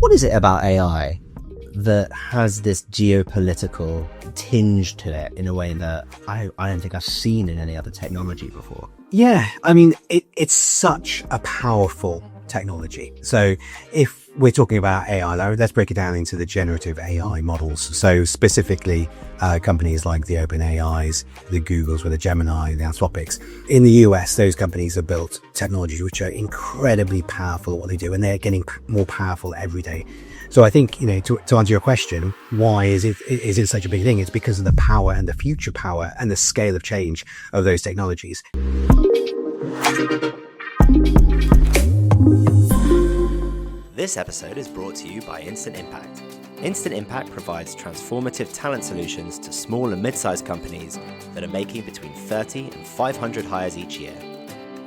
What is it about AI that has this geopolitical tinge to it in a way that I don't think I've seen in any other technology before? Yeah, I mean, it's such a powerful technology. So if we're talking about AI, let's break it down into the generative AI models. So specifically, companies like the OpenAIs, the Googles with the Gemini, the Anthropics. In the US, those companies have built technologies which are incredibly powerful at what they do, and they're getting more powerful every day. So I think, to answer your question, why is it such a big thing? It's because of the power and the future power and the scale of change of those technologies. This episode is brought to you by Instant Impact. Instant Impact provides transformative talent solutions to small and mid-sized companies that are making between 30 and 500 hires each year.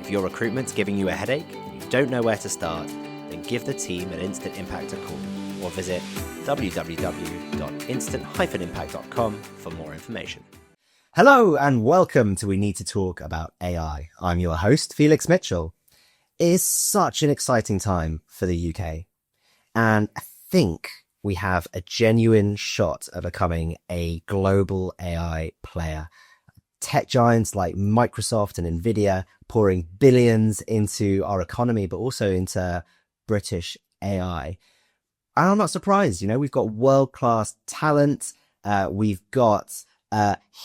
If your recruitment's giving you a headache and you don't know where to start, then give the team at Instant Impact a call or visit www.instant-impact.com for more information. Hello and welcome to We Need to Talk About AI. I'm your host, Felix Mitchell. It is such an exciting time for the UK, and I think we have a genuine shot at becoming a global AI player. Tech giants like Microsoft and Nvidia pouring billions into our economy, but also into British AI. And I'm not surprised, we've got world-class talent. We've got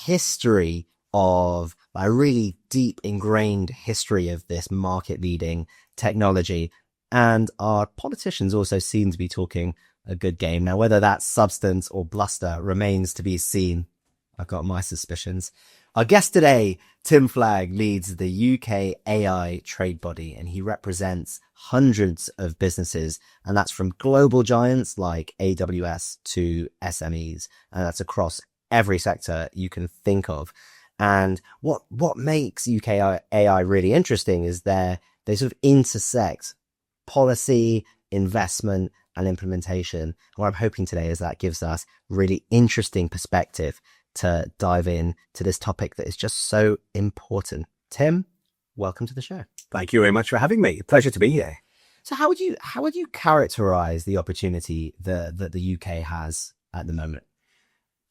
history of a really deep ingrained history of this market leading technology. And our politicians also seem to be talking a good game. Now, whether that's substance or bluster remains to be seen. I've got my suspicions. Our guest today, Tim Flagg, leads the UK AI trade body, and he represents hundreds of businesses. And that's from global giants like AWS to SMEs. And that's across every sector you can think of. And what makes UK AI really interesting is they sort of intersect policy, investment, and implementation. And what I'm hoping today is that gives us really interesting perspective to dive in to this topic that is just so important. Tim, welcome to the show. Thank you very much for having me. Pleasure to be here. So how would you characterize the opportunity that the UK has at the moment?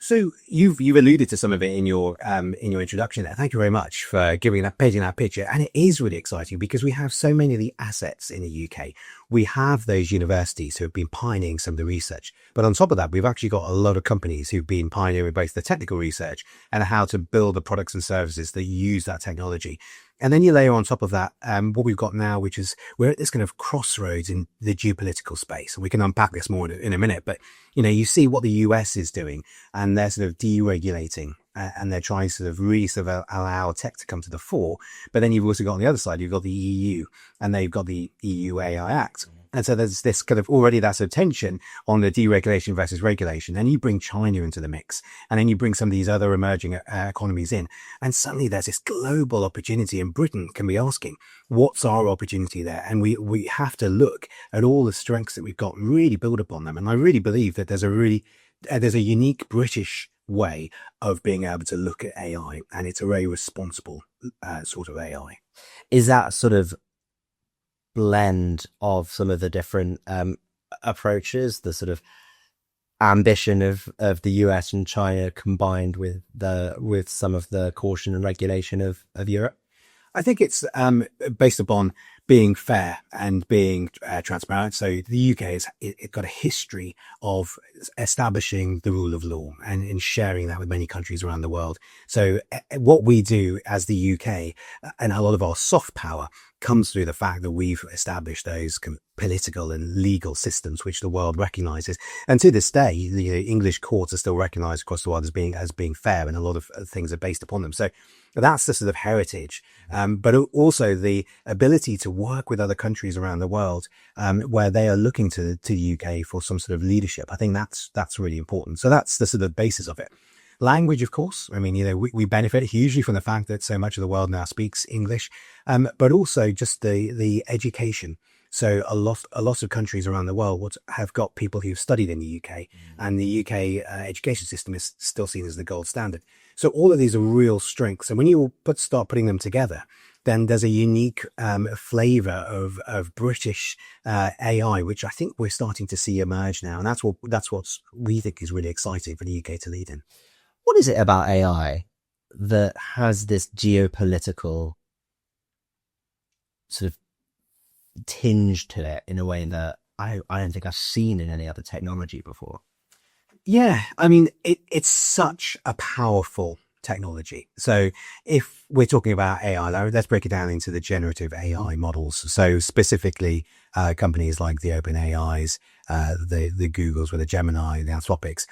So you've alluded to some of it in your introduction there. Thank you very much for painting that picture. And it is really exciting because we have so many of the assets in the UK. We have those universities who have been pioneering some of the research. But on top of that, we've actually got a lot of companies who've been pioneering both the technical research and how to build the products and services that use that technology. And then you layer on top of that what we've got now, which is we're at this kind of crossroads in the geopolitical space. And we can unpack this more in a minute. But, you see what the US is doing, and they're sort of deregulating and they're trying to sort of really sort of allow tech to come to the fore. But then you've also got on the other side, you've got the EU, and they've got the EU AI Act. And so there's this kind of already that sort of tension on the deregulation versus regulation. And you bring China into the mix, and then you bring some of these other emerging economies in. And suddenly there's this global opportunity, and Britain can be asking, what's our opportunity there? And we have to look at all the strengths that we've got and really build upon them. And I really believe that there's a unique British way of being able to look at AI, and it's a very responsible sort of AI. Is that sort of blend of some of the different approaches, the sort of ambition of the US and China combined with some of the caution and regulation of Europe? I think it's based upon being fair and being transparent. So the UK has got a history of establishing the rule of law and in sharing that with many countries around the world. So what we do as the UK and a lot of our soft power comes through the fact that we've established those political and legal systems which the world recognizes. And to this day, the English courts are still recognized across the world as being fair, and a lot of things are based upon them. So that's the sort of heritage, but also the ability to work with other countries around the world where they are looking to the UK for some sort of leadership. I think that's really important. So that's the sort of basis of it. Language, of course. I mean, we benefit hugely from the fact that so much of the world now speaks English, but also just the education. So a lot of countries around the world have got people who've studied in the UK, and the UK education system is still seen as the gold standard. So all of these are real strengths. And when you start putting them together, then there's a unique flavor of British AI, which I think we're starting to see emerge now. And that's what we think is really exciting for the UK to lead in. What is it about AI that has this geopolitical sort of tinge to it in a way that I don't think I've seen in any other technology before? Yeah, I mean, it's such a powerful technology. So if we're talking about AI, let's break it down into the generative AI models. So specifically, companies like the OpenAIs, the Googles with the Gemini, the Anthropics.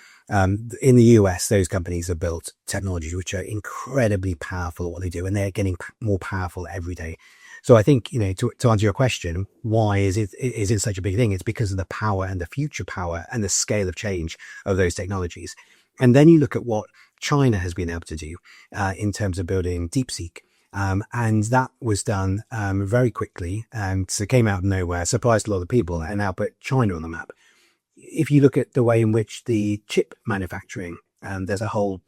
In the US, those companies have built technologies which are incredibly powerful at what they do, and they're getting more powerful every day. So I think, to answer your question, why is it such a big thing? It's because of the power and the future power and the scale of change of those technologies. And then you look at what China has been able to do in terms of building DeepSeek. And that was done very quickly, and so it came out of nowhere, surprised a lot of people, and now put China on the map. If you look at the way in which the chip manufacturing, there's a whole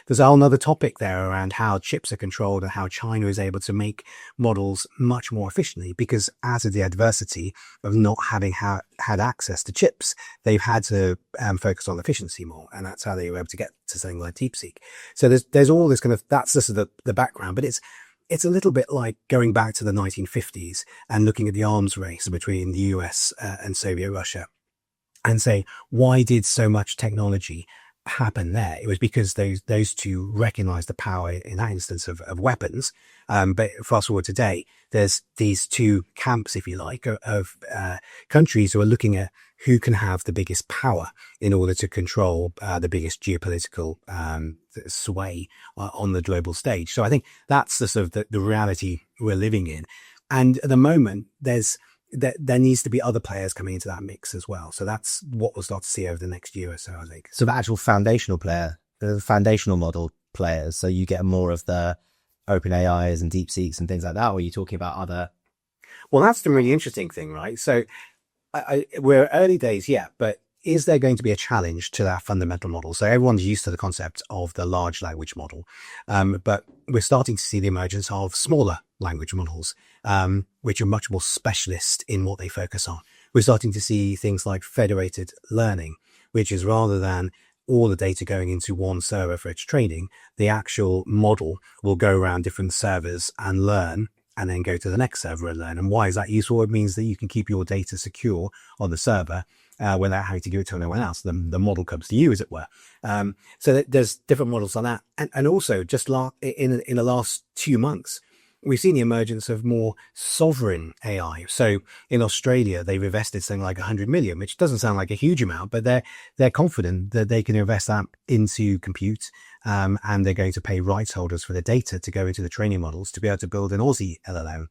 there's a whole other topic there around how chips are controlled and how China is able to make models much more efficiently, because out of the adversity of not having had access to chips, they've had to focus on efficiency more. And that's how they were able to get to something like DeepSeek. So there's all this kind of, that's just the background, but it's a little bit like going back to the 1950s and looking at the arms race between the US and Soviet Russia and say, why did so much technology happen there? It was because those two recognized the power in that instance of weapons. But fast forward today, there's these two camps, if you like, of countries who are looking at who can have the biggest power in order to control the biggest geopolitical sway on the global stage. So I think that's the sort of the reality we're living in. And at the moment, there needs to be other players coming into that mix as well. So that's what we'll start to see over the next year or so, I think. So the actual foundational model players. So you get more of the OpenAIs and DeepSeeks and things like that, or are you talking about other? Well, that's the really interesting thing, right? So we're early days yet, but is there going to be a challenge to that fundamental model? So everyone's used to the concept of the large language model, but we're starting to see the emergence of smaller language models, which are much more specialist in what they focus on. We're starting to see things like federated learning, which is rather than all the data going into one server for its training, the actual model will go around different servers and learn, and then go to the next server and learn. And why is that useful? It means that you can keep your data secure on the server without having to give it to anyone else. The model comes to you, as it were. So there's different models on that. And also, just in the last 2 months, we've seen the emergence of more sovereign AI. So in Australia, they've invested something like 100 million, which doesn't sound like a huge amount, but they're confident that they can invest that into compute, and they're going to pay rights holders for the data to go into the training models to be able to build an Aussie LLM.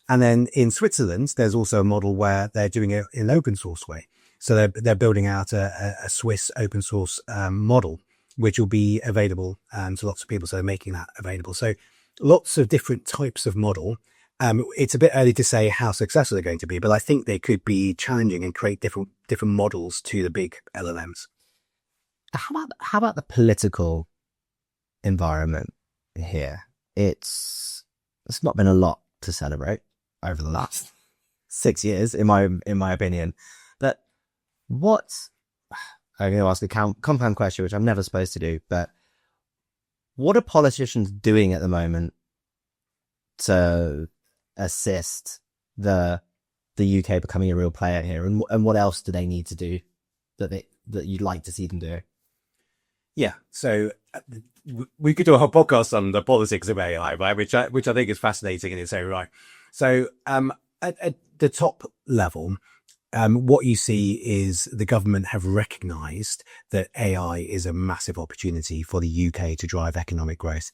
And then in Switzerland, there's also a model where they're doing it in an open source way. So they're building out a Swiss open source model, which will be available to lots of people. So they're making that available. So lots of different types of model. It's a bit early to say how successful they're going to be, but I think they could be challenging and create different models to the big LLMs. How about the political environment here? It's not been a lot to celebrate over the last 6 years, in my opinion. But I'm going to ask a compound question, which I'm never supposed to do, but what are politicians doing at the moment to assist the UK becoming a real player here? And what else do they need to do that you'd like to see them do? Yeah. So we could do a whole podcast on the politics of AI, right? Which I think is fascinating in its own right. So, at the top level, what you see is the government have recognized that AI is a massive opportunity for the UK to drive economic growth.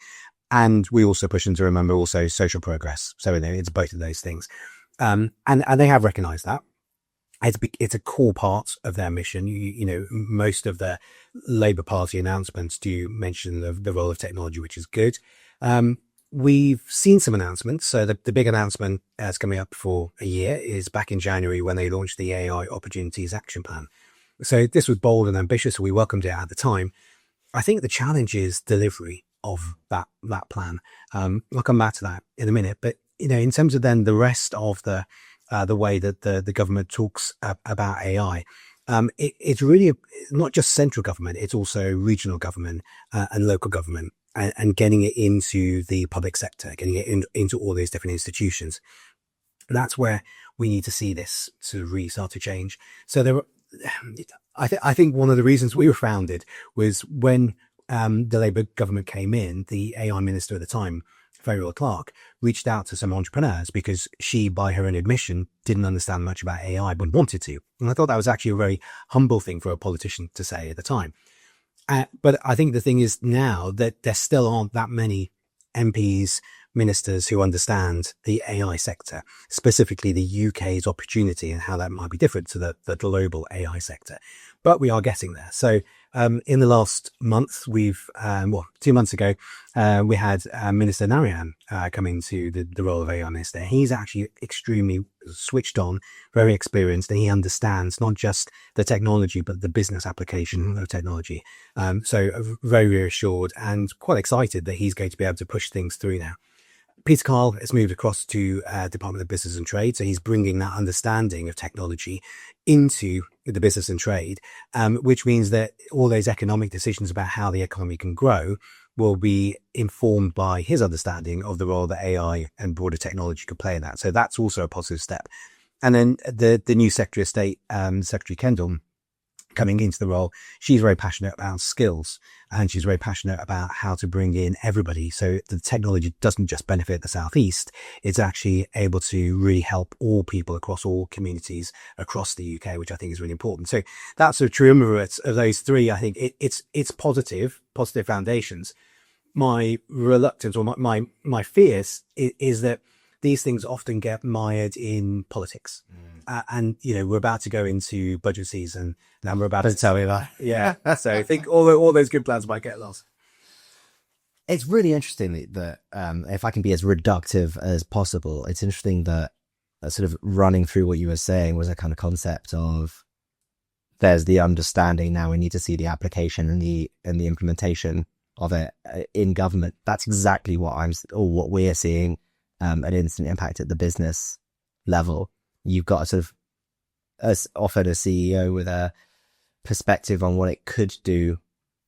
And we also push them to remember also social progress. So it's both of those things. And they have recognized that. It's a core part of their mission. Most of the Labour Party announcements do mention the role of technology, which is good. We've seen some announcements. So the big announcement that's coming up for a year is back in January when they launched the AI Opportunities Action Plan. So this was bold and ambitious. So we welcomed it at the time. I think the challenge is delivery of that plan. I'll come back to that in a minute, but in terms of then the rest of the way that the government talks about AI, it's really not just central government; it's also regional government and local government, and getting it into the public sector, getting it into all these different institutions. That's where we need to see this sort of really start to change. So I think one of the reasons we were founded was when the Labour government came in, the AI minister at the time, Felix Clark, reached out to some entrepreneurs because she, by her own admission, didn't understand much about AI but wanted to. And I thought that was actually a very humble thing for a politician to say at the time. But I think the thing is now that there still aren't that many MPs, ministers who understand the AI sector, specifically the UK's opportunity and how that might be different to the global AI sector. But we are getting there. So in the last month, 2 months ago, we had Minister Narayan come into the role of AI Minister. He's actually extremely switched on, very experienced, and he understands not just the technology, but the business application of technology. So very reassured and quite excited that he's going to be able to push things through now. Peter Kyle has moved across to Department of Business and Trade. So he's bringing that understanding of technology into the business and trade, which means that all those economic decisions about how the economy can grow will be informed by his understanding of the role that AI and broader technology could play in that. So that's also a positive step. And then the new Secretary of State, Secretary Kendall, coming into the role, she's very passionate about skills and she's very passionate about how to bring in everybody. So the technology doesn't just benefit the Southeast. It's actually able to really help all people across all communities across the UK, which I think is really important. So that's a triumvirate of those three. I think it's positive foundations. My reluctance or my fears is that these things often get mired in politics. And, we're about to go into budget season and we're about to tell me that. Yeah. So I think all those good plans might get lost. It's really interesting that if I can be as reductive as possible, it's interesting that sort of running through what you were saying was a kind of concept of there's the understanding, now we need to see the application and the implementation of it in government. That's exactly what we're seeing an instant impact at the business level. You've got a sort of offered a CEO with a perspective on what it could do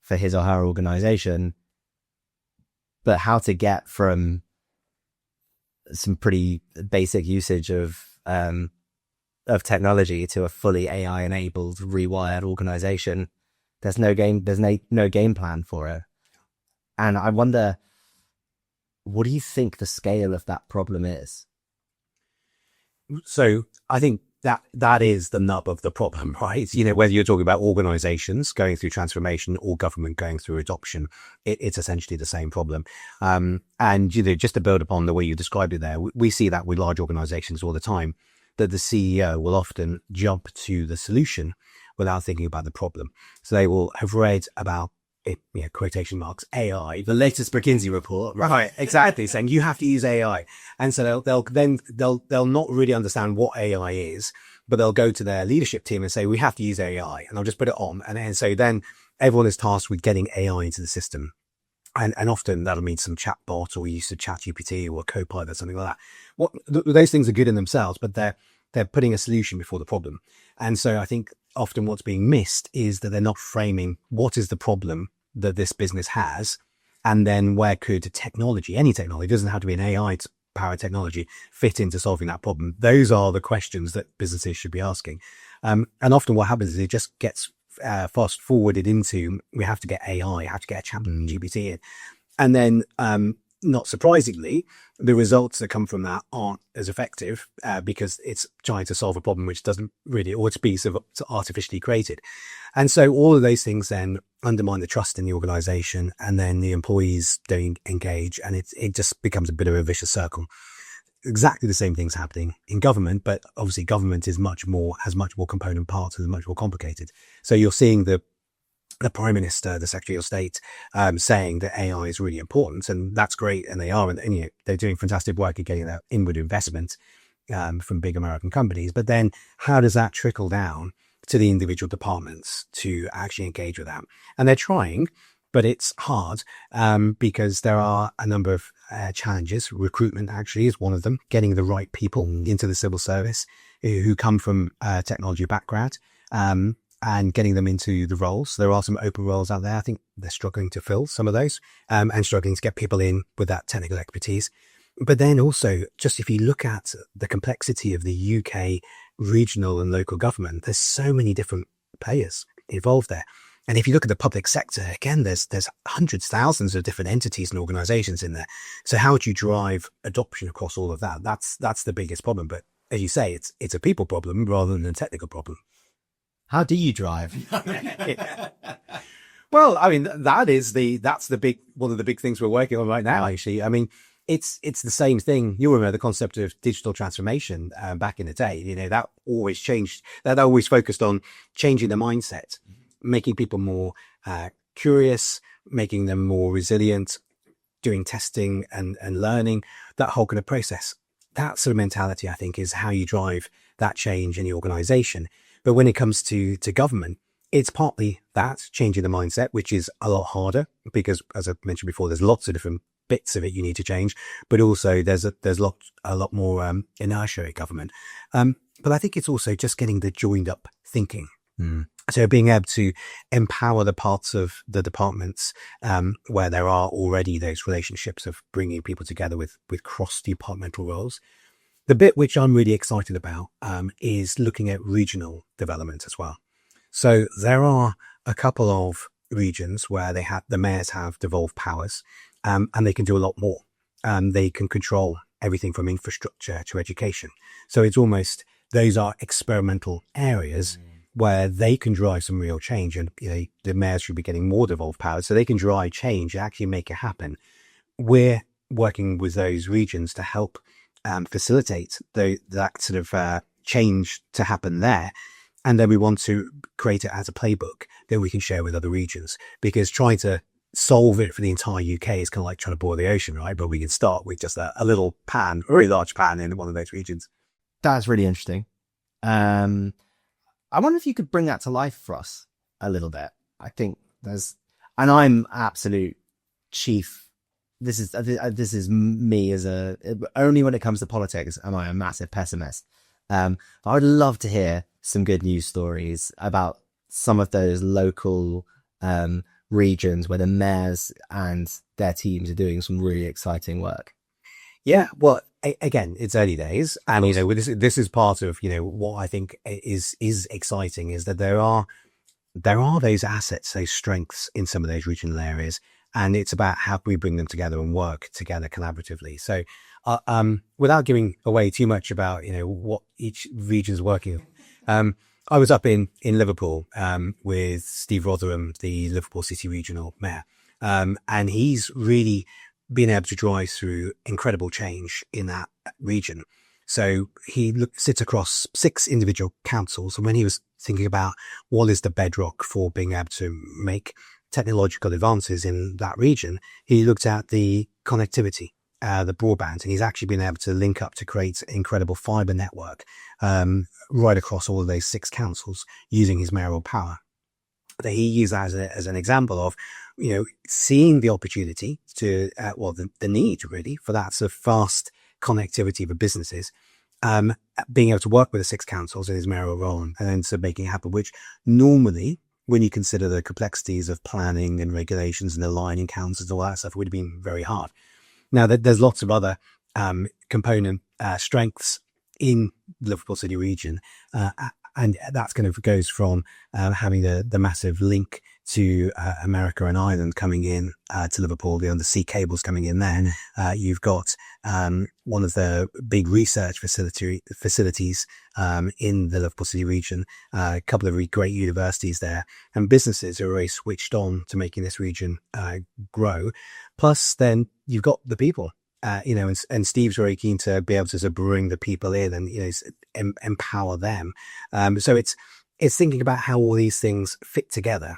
for his or her organization, but how to get from some pretty basic usage of technology to a fully AI enabled rewired organization. There's no game plan for it. And I wonder, what do you think the scale of that problem is? So I think that is the nub of the problem, right? Whether you're talking about organizations going through transformation or government going through adoption, it's essentially the same problem. And just to build upon the way you described it there, we see that with large organizations all the time, that the CEO will often jump to the solution without thinking about the problem. So they will have read about it, quotation marks, AI, the latest McKinsey report, right? Exactly, saying you have to use AI, and so they'll not really understand what AI is, but they'll go to their leadership team and say we have to use AI, and I'll just put it on, and so then everyone is tasked with getting AI into the system, and often that'll mean some chatbot or use of ChatGPT or Copilot, something like that. Those things are good in themselves, but they're putting a solution before the problem, and so I think often what's being missed is that they're not framing what is the problem that this business has, and then where could technology, any technology, doesn't have to be an AI powered technology, fit into solving that problem. Those are the questions that businesses should be asking. And often what happens is it just gets fast forwarded into, we have to get AI, have to get a chat GPT in. And then, not surprisingly, the results that come from that aren't as effective because it's trying to solve a problem which doesn't really, or it's piece of artificially created. And so all of those things then undermine the trust in the organization, and then the employees don't engage, and it just becomes a bit of a vicious circle. Exactly the same things happening in government, but obviously government has much more component parts and is much more complicated. So you're seeing the Prime Minister, the Secretary of State, saying that AI is really important, and that's great, and they are, and they're doing fantastic work at getting that inward investment from big American companies. But then, how does that trickle down to the individual departments to actually engage with that? And they're trying, but it's hard because there are a number of challenges. Recruitment actually is one of them. Getting the right people into the civil service who come from a technology background and getting them into the roles. There are some open roles out there. I think they're struggling to fill some of those and struggling to get people in with that technical expertise. But then also, just if you look at the complexity of the UK regional and local government, there's so many different players involved there. And if you look at the public sector, again, there's hundreds, thousands of different entities and organizations in there. So how would you drive adoption across all of that? That's the biggest problem. But as you say, it's a people problem rather than a technical problem. How do you drive? Well, I mean, that's one of the big things we're working on right now, actually. I mean, it's the same thing. You remember the concept of digital transformation back in the day. You know, that always changed. That always focused on changing the mindset, making people more curious, making them more resilient, doing testing and learning, that whole kind of process. That sort of mentality, I think, is how you drive that change in the organization. But when it comes to government, it's partly that, changing the mindset, which is a lot harder because, as I mentioned before, there's lots of different bits of it you need to change, but also there's a lot more inertia in government. But I think it's also just getting the joined up thinking. So being able to empower the parts of the departments where there are already those relationships of bringing people together with cross-departmental roles. The bit which I'm really excited about is looking at regional development as well. So there are a couple of regions where the mayors have devolved powers and they can do a lot more. They can control everything from infrastructure to education. So it's almost, those are experimental areas where they can drive some real change, and the mayors should be getting more devolved powers so they can drive change and actually make it happen. We're working with those regions to help facilitate that sort of change to happen there. And then we want to create it as a playbook that we can share with other regions, because trying to solve it for the entire UK is kind of like trying to boil the ocean, right? But we can start with just a little pan, a very large pan in one of those regions. That's really interesting. I wonder if you could bring that to life for us a little bit. I think and I'm absolute chief. This is me only when it comes to politics am I a massive pessimist. I would love to hear some good news stories about some of those local regions where the mayors and their teams are doing some really exciting work. Yeah, well, again, it's early days, and this is part of what I think is exciting, is that there are those assets, those strengths in some of those regional areas, and it's about how we bring them together and work together collaboratively. So, without giving away too much about what each region's working on, I was up in Liverpool with Steve Rotherham, the Liverpool City Regional Mayor, and he's really been able to drive through incredible change in that region. So he sits across 6 individual councils, and when he was thinking about what is the bedrock for being able to make technological advances in that region, he looked at the connectivity, the broadband, and he's actually been able to link up to create an incredible fibre network right across all of those 6 councils using his mayoral power. That he used as an example of seeing the opportunity to the need really for that sort of fast connectivity for businesses, being able to work with the 6 councils in his mayoral role and then sort of making it happen, which normally, when you consider the complexities of planning and regulations and aligning councils and all that stuff, would have been very hard. Now, there's lots of other component strengths in the Liverpool City region, and that's kind of goes from having the massive link to America and Ireland coming in to Liverpool, the sea cables coming in there. You've got one of the big research facilities in the Liverpool City region, a couple of really great universities there, and businesses are already switched on to making this region grow. Plus, then you've got the people. And Steve's very keen to be able to sort of bring the people in and empower them. So it's thinking about how all these things fit together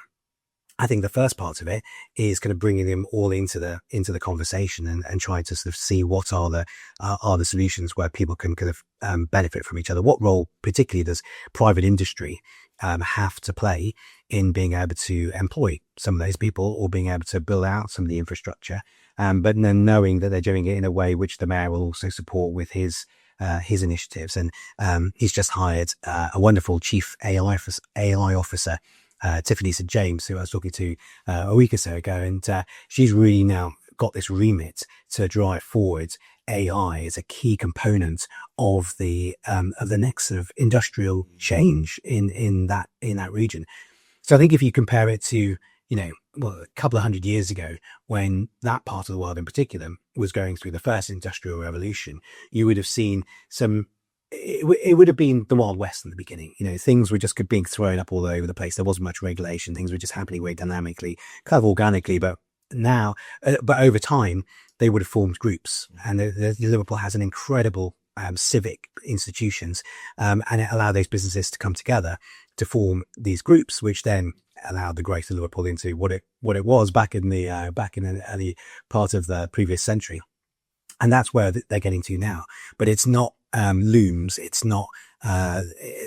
I think the first part of it is kind of bringing them all into the conversation and trying to sort of see what are the solutions where people can kind of benefit from each other. What role particularly does private industry have to play in being able to employ some of those people or being able to build out some of the infrastructure, but then knowing that they're doing it in a way which the mayor will also support with his initiatives. And he's just hired a wonderful chief AI officer, Tiffany St. James, who I was talking to a week or so ago, and she's really now got this remit to drive forward AI as a key component of the next sort of industrial change in that region. So I think if you compare it to, a couple of 100 years ago, when that part of the world in particular was going through the first industrial revolution, you would have seen it would have been the Wild West in the beginning. Things were just being thrown up all over the place. There wasn't much regulation. Things were just happening very dynamically, kind of organically. But now, over time, they would have formed groups. And Liverpool has an incredible civic institutions, and it allowed those businesses to come together to form these groups, which then allowed the growth of Liverpool into what it was back in the early part of the previous century. And that's where they're getting to now. But it's not looms, it's not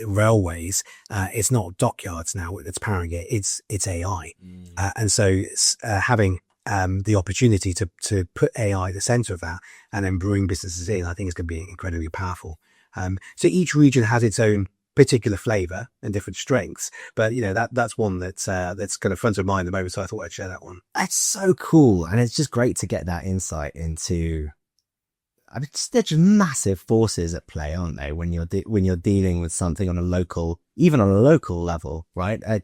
railways, it's not dockyards now that's powering it. It's AI. And so having the opportunity to put AI at the center of that and then bring businesses in, I think is going to be incredibly powerful. So each region has its own particular flavor and different strengths, but that's one that's kind of front of mind at the moment. So I thought I'd share that one. That's so cool. And it's just great to get that insight into, they're just massive forces at play, aren't they? When you're dealing with something on a local level, right? I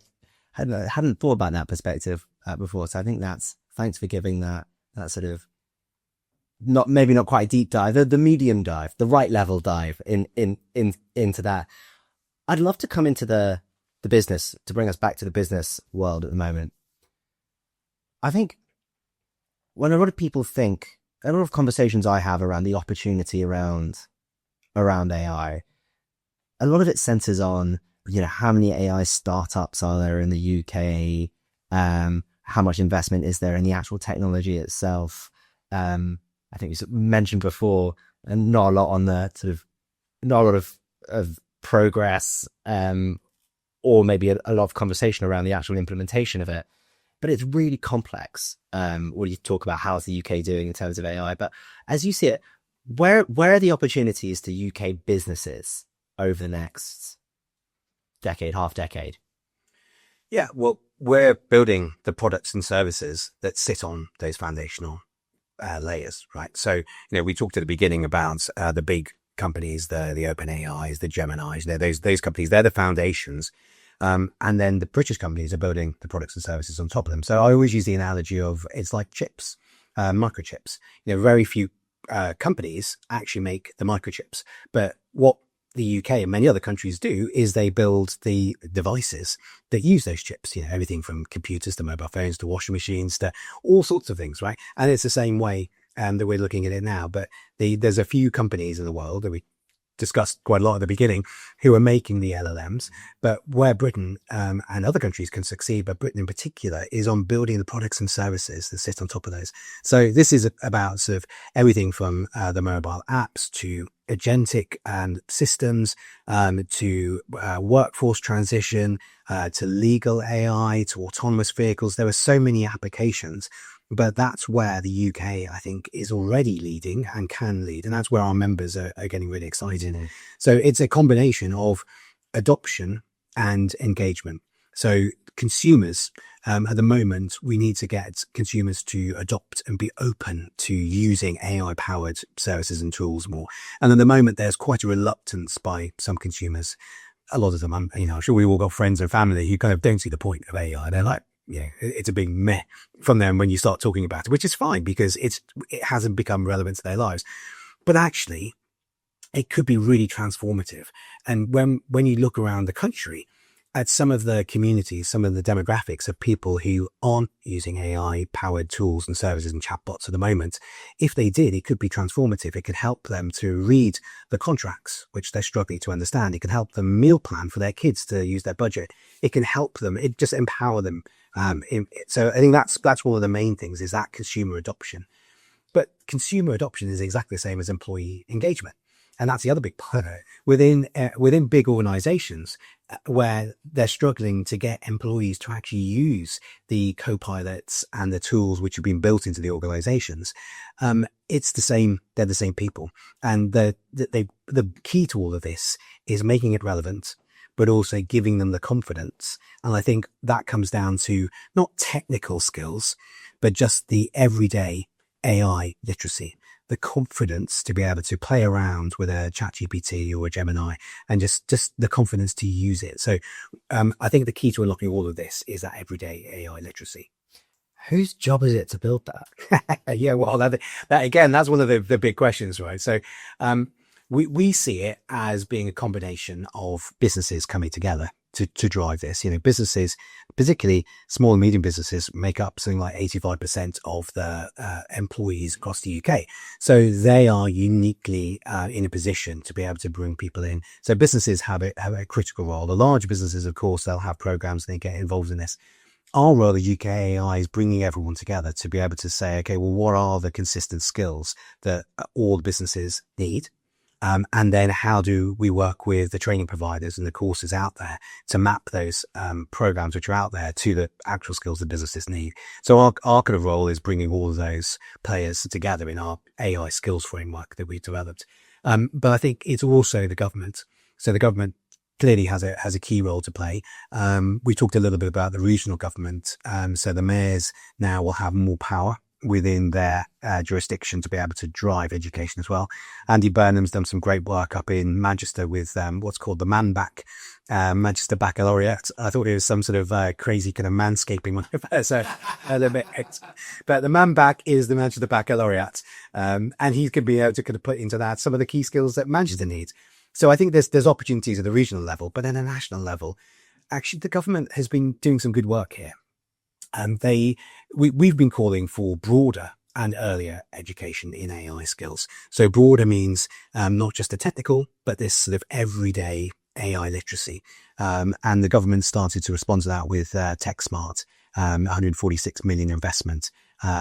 hadn't thought about that perspective before. So I think thanks for giving that sort of maybe not quite a deep dive, the medium dive, the right level dive into that. I'd love to come into the business, to bring us back to the business world at the moment. I think when a lot of people think, a lot of conversations I have around the opportunity around AI, a lot of it centers on, how many AI startups are there in the UK? How much investment is there in the actual technology itself? I think you mentioned before, and not a lot on the sort of, not a lot of progress, or maybe a lot of conversation around the actual implementation of it. But it's really complex. When you talk about how's the UK doing in terms of AI, but as you see it, where are the opportunities to UK businesses over the next decade, half decade? Yeah, well, we're building the products and services that sit on those foundational layers, right? So, we talked at the beginning about the big companies, the OpenAIs, the Geminis, those companies, they're the foundations. And then the British companies are building the products and services on top of them. So I always use the analogy of it's like chips, microchips. Very few companies actually make the microchips, but what the UK and many other countries do is they build the devices that use those chips, everything from computers to mobile phones to washing machines to all sorts of things, right? And it's the same way that we're looking at it now. But there's a few companies in the world that we discussed quite a lot at the beginning who are making the LLMs, but where Britain and other countries can succeed, but Britain in particular, is on building the products and services that sit on top of those. So this is about sort of everything from the mobile apps to agentic systems, to workforce transition, to legal AI, to autonomous vehicles. There are so many applications. But that's where the UK, I think, is already leading and can lead. And that's where our members are getting really excited. Mm-hmm. So it's a combination of adoption and engagement. So consumers, at the moment, we need to get consumers to adopt and be open to using AI-powered services and tools more. And at the moment, there's quite a reluctance by some consumers. A lot of them, I'm sure we all got friends and family who kind of don't see the point of AI. They're like, it's a big meh from them when you start talking about it, which is fine because it hasn't become relevant to their lives. But actually, it could be really transformative. And when you look around the country, at some of the communities, some of the demographics of people who aren't using AI powered tools and services and chatbots at the moment, if they did, it could be transformative. It could help them to read the contracts, which they're struggling to understand. It can help them meal plan for their kids to use their budget. It can help them. It just empower them. So I think that's one of the main things, is that consumer adoption. But consumer adoption is exactly the same as employee engagement. And that's the other big part of it. Within big organizations where they're struggling to get employees to actually use the co-pilots and the tools which have been built into the organizations, it's the same. They're the same people. And the key to all of this is making it relevant, but also giving them the confidence. And I think that comes down to not technical skills, but just the everyday AI literacy, the confidence to be able to play around with a ChatGPT or a Gemini, and just the confidence to use it. So I think the key to unlocking all of this is that everyday AI literacy. Whose job is it to build that? Yeah, well, that again, that's one of the big questions, right? So we see it as being a combination of businesses coming together to drive this. Businesses, particularly small and medium businesses, make up something like 85% of the employees across the UK. So they are uniquely in a position to be able to bring people in. So businesses have a critical role. The large businesses, of course, they'll have programs and they get involved in this. Our role at UK AI is bringing everyone together to be able to say, okay, well, what are the consistent skills that all businesses need? And then how do we work with the training providers and the courses out there to map those programs which are out there to the actual skills that businesses need? So our kind of role is bringing all of those players together in our AI skills framework that we've developed. But I think it's also the government. So the government clearly has a key role to play. We talked a little bit about the regional government. So the mayors now will have more power within their jurisdiction to be able to drive education as well. Andy Burnham's done some great work up in Manchester with what's called the Manchester Baccalaureate. I thought it was some sort of crazy kind of manscaping one. So a little bit, but the Manbac is the Manchester Baccalaureate, and he could be able to kind of put into that some of the key skills that Manchester needs. So I think there's opportunities at the regional level, but at a national level, actually the government has been doing some good work here. And we've been calling for broader and earlier education in AI skills. So broader means not just the technical, but this sort of everyday AI literacy. And the government started to respond to that with TechSmart, 146 million investment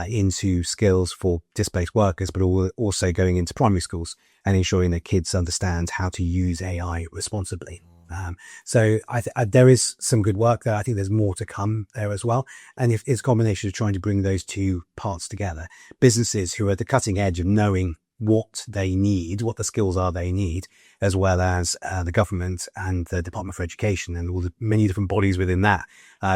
into skills for displaced workers, but also going into primary schools and ensuring that kids understand how to use AI responsibly. So there is some good work there. I think there's more to come there as well. And if it's a combination of trying to bring those two parts together, businesses who are at the cutting edge of knowing what they need, what the skills are they need, as well as the government and the Department for Education and all the many different bodies within that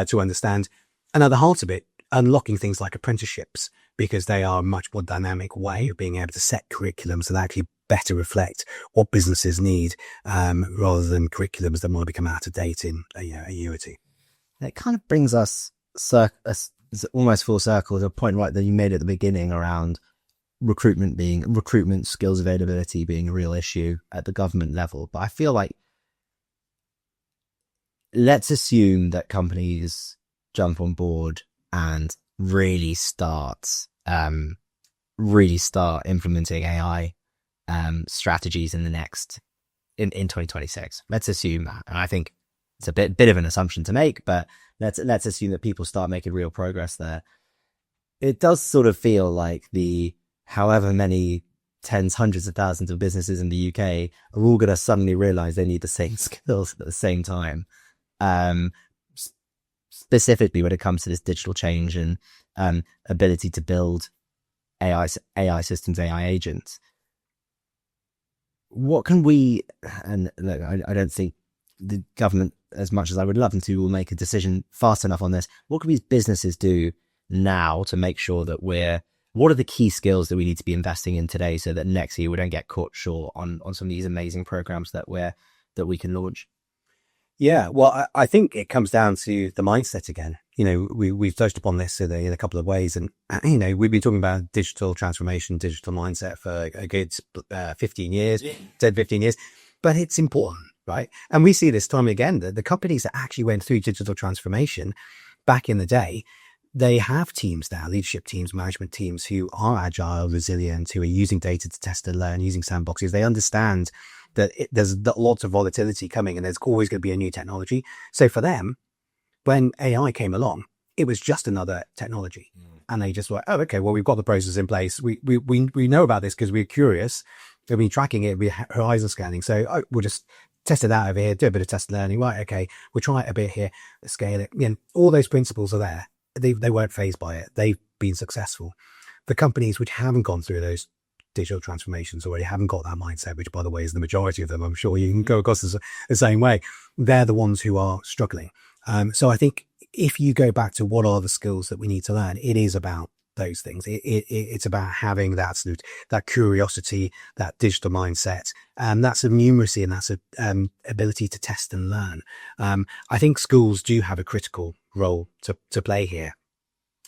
to understand. And at the heart of it, unlocking things like apprenticeships, because they are a much more dynamic way of being able to set curriculums that actually better reflect what businesses need, rather than curriculums that might become out of date in a year or two. It kind of brings us almost full circle to a point right that you made at the beginning around recruitment skills availability being a real issue at the government level. But I feel like, let's assume that companies jump on board and really start implementing AI strategies in 2026. Let's assume that. And I think it's a bit of an assumption to make, but let's assume that people start making real progress there. It does sort of feel like the however many tens, hundreds of thousands of businesses in the UK are all going to suddenly realize they need the same skills at the same time. Specifically when it comes to this digital change and ability to build AI systems, AI agents. What can we, and look, I don't think the government, as much as I would love them to, will make a decision fast enough on this. What can these businesses do now to make sure that what are the key skills that we need to be investing in today so that next year we don't get caught short on some of these amazing programs that we can launch? Yeah, well, I think it comes down to the mindset again. We've touched upon this in a couple of ways. And, we've been talking about digital transformation, digital mindset for a good 15 years, 10, 15 years. But it's important, right? And we see this time and again, that the companies that actually went through digital transformation back in the day, they have teams now, leadership teams, management teams who are agile, resilient, who are using data to test and learn, using sandboxes. They understand that there's lots of volatility coming and there's always going to be a new technology. So for them, when AI came along, it was just another technology. And they just were, oh, okay, well, we've got the process in place. We know about this because we're curious. We've been tracking it. We're horizon scanning. So we'll just test it out over here, do a bit of test learning. Right. Okay. We'll try it a bit here, scale it. All those principles are there. They weren't fazed by it. They've been successful. The companies which haven't gone through those digital transformations already, haven't got that mindset, which by the way is the majority of them, I'm sure you can go across the same way. They're the ones who are struggling. So I think if you go back to what are the skills that we need to learn, it is about those things. It's about having that curiosity, that digital mindset, that's a numeracy, and that's a ability to test and learn. I think schools do have a critical role to play here,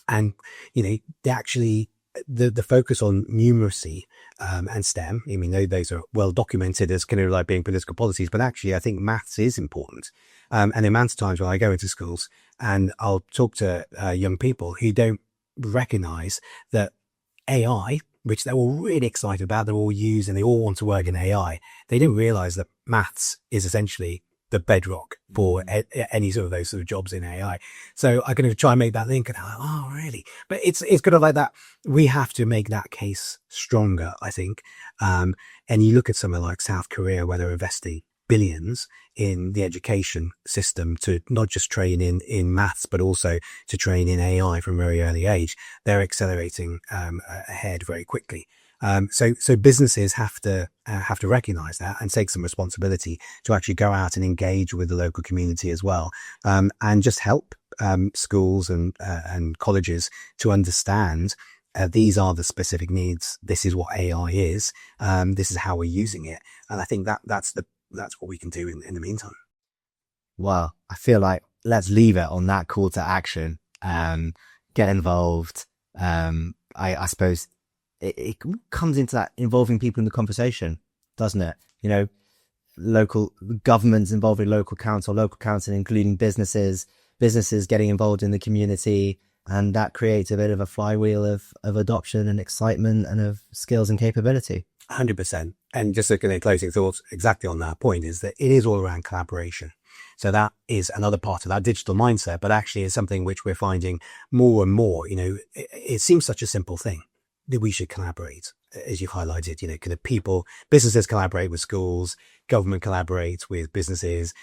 and they actually the focus on numeracy and STEM. I mean, those are well documented as kind of like being political policies, but actually, I think maths is important. And the amount of times when I go into schools and I'll talk to young people who don't recognize that AI, which they're all really excited about, they're all used and they all want to work in AI. They don't realize that maths is essentially the bedrock for any sort of those sort of jobs in AI. So I'm going to try and make that link and I'm like, oh, really? But it's kind of like that. We have to make that case stronger, I think. And you look at somewhere like South Korea, where they're investing billions in the education system to not just train in maths, but also to train in AI from a very early age. They're accelerating ahead very quickly. So businesses have to recognize that and take some responsibility to actually go out and engage with the local community as well, and just help schools and colleges to understand these are the specific needs. This is what AI is. This is how we're using it, and I think that's what we can do in the meantime. Well, I feel like let's leave it on that call to action. Get involved. I suppose it comes into that involving people in the conversation, doesn't it? Local governments involving local council including businesses getting involved in the community. And that creates a bit of a flywheel of adoption and excitement and of skills and capability. 100%. And just looking at closing thoughts exactly on that point is that it is all around collaboration. So that is another part of that digital mindset, but actually is something which we're finding more and more. It seems such a simple thing that we should collaborate, as you've highlighted, kind of businesses collaborate with schools, government collaborates with businesses,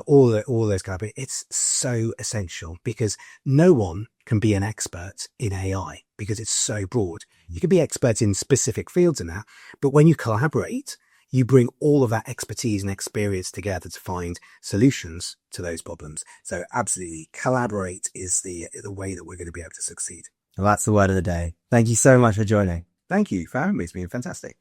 all those collaborate. It's so essential because no one can be an expert in AI because it's so broad. You can be experts in specific fields in that, but when you collaborate, you bring all of that expertise and experience together to find solutions to those problems. So absolutely, collaborate is the way that we're going to be able to succeed. Well, that's the word of the day. Thank you so much for joining. Thank you for having me. It's been fantastic.